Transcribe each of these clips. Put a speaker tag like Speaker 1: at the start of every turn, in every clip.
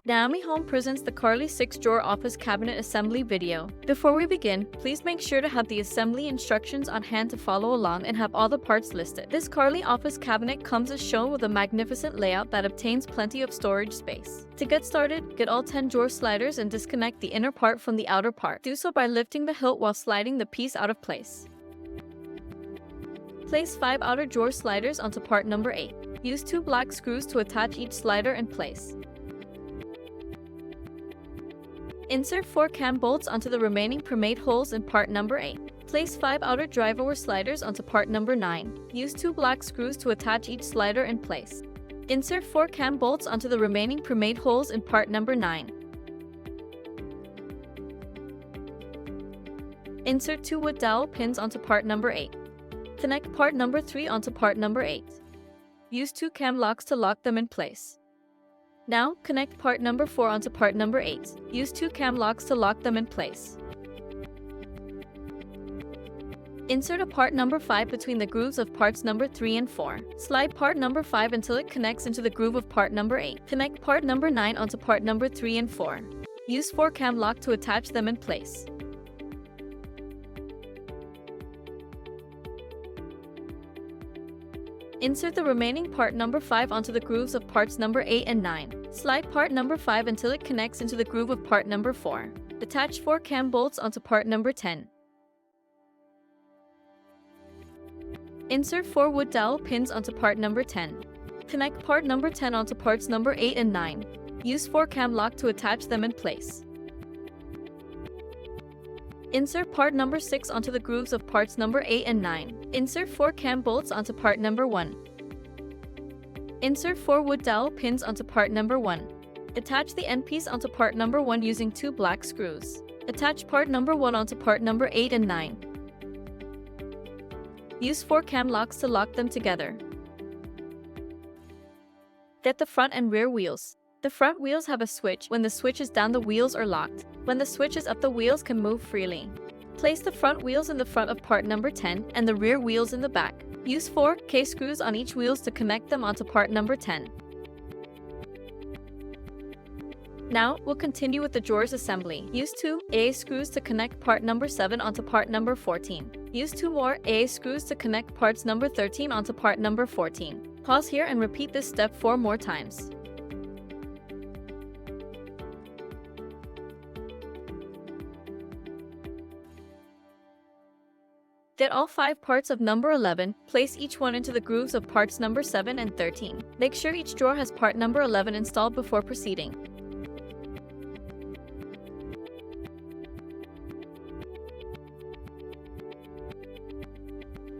Speaker 1: Naomi Home presents the Carly 6-drawer office cabinet assembly video. Before we begin, please make sure to have the assembly instructions on hand to follow along and have all the parts listed. This Carly office cabinet comes as shown with a magnificent layout that obtains plenty of storage space. To get started, get all 10 drawer sliders and disconnect the inner part from the outer part. Do so by lifting the hilt while sliding the piece out of place. Place 5 outer drawer sliders onto part number 8. Use 2 black screws to attach each slider in place. Insert 4 cam bolts onto the remaining pre-made holes in part number 8. Place 5 outer drive-over sliders onto part number 9. Use 2 black screws to attach each slider in place. Insert 4 cam bolts onto the remaining pre-made holes in part number 9. Insert 2 wood dowel pins onto part number 8. Connect part number 3 onto part number 8. Use 2 cam locks to lock them in place. Now, connect part number 4 onto part number 8. Use 2 cam locks to lock them in place. Insert a part number 5 between the grooves of parts number 3 and 4. Slide part number 5 until it connects into the groove of part number 8. Connect part number 9 onto part number 3 and 4. Use 4 cam lock to attach them in place. Insert the remaining part number 5 onto the grooves of parts number 8 and 9. Slide part number 5 until it connects into the groove of part number 4. Attach 4 cam bolts onto part number 10. Insert 4 wood dowel pins onto part number 10. Connect part number 10 onto parts number 8 and 9. Use 4 cam lock to attach them in place. Insert part number 6 onto the grooves of parts number 8 and 9. Insert 4 cam bolts onto part number 1. Insert 4 wood dowel pins onto part number 1. Attach the end piece onto part number 1 using 2 black screws. Attach part number 1 onto part number 8 and 9. Use 4 cam locks to lock them together. Get the front and rear wheels. The front wheels have a switch. When the switch is down, the wheels are locked. When the switch is up, the wheels can move freely. Place the front wheels in the front of part number 10 and the rear wheels in the back. Use 4 K-screws on each wheels to connect them onto part number 10. Now, we'll continue with the drawers assembly. Use 2 AA screws to connect part number 7 onto part number 14. Use 2 more AA screws to connect parts number 13 onto part number 14. Pause here and repeat this step 4 more times. Get all 5 parts of number 11, place each one into the grooves of parts number 7 and 13. Make sure each drawer has part number 11 installed before proceeding.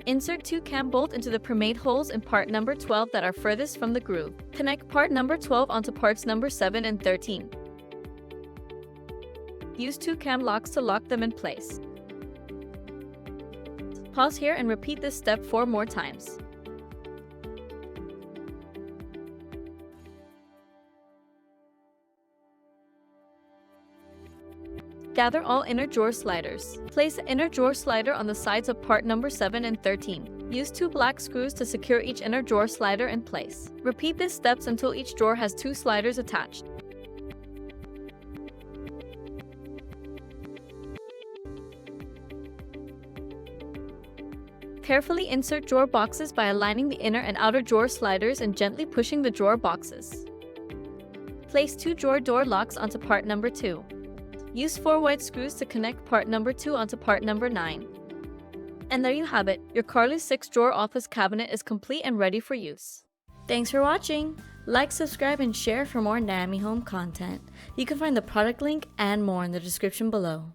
Speaker 1: Insert 2 cam bolt into the pre-made holes in part number 12 that are furthest from the groove. Connect part number 12 onto parts number 7 and 13. Use 2 cam locks to lock them in place. Pause here and repeat this step 4 more times. Gather all inner drawer sliders. Place the inner drawer slider on the sides of part number 7 and 13. Use 2 black screws to secure each inner drawer slider in place. Repeat these steps until each drawer has 2 sliders attached. Carefully insert drawer boxes by aligning the inner and outer drawer sliders and gently pushing the drawer boxes. Place 2 drawer door locks onto part number 2. Use 4 white screws to connect part number 2 onto part number 9. And there you have it, your Carly 6-drawer office cabinet is complete and ready for use. Thanks for watching! Like, subscribe, and share for more Naomi Home content. You can find the product link and more in the description below.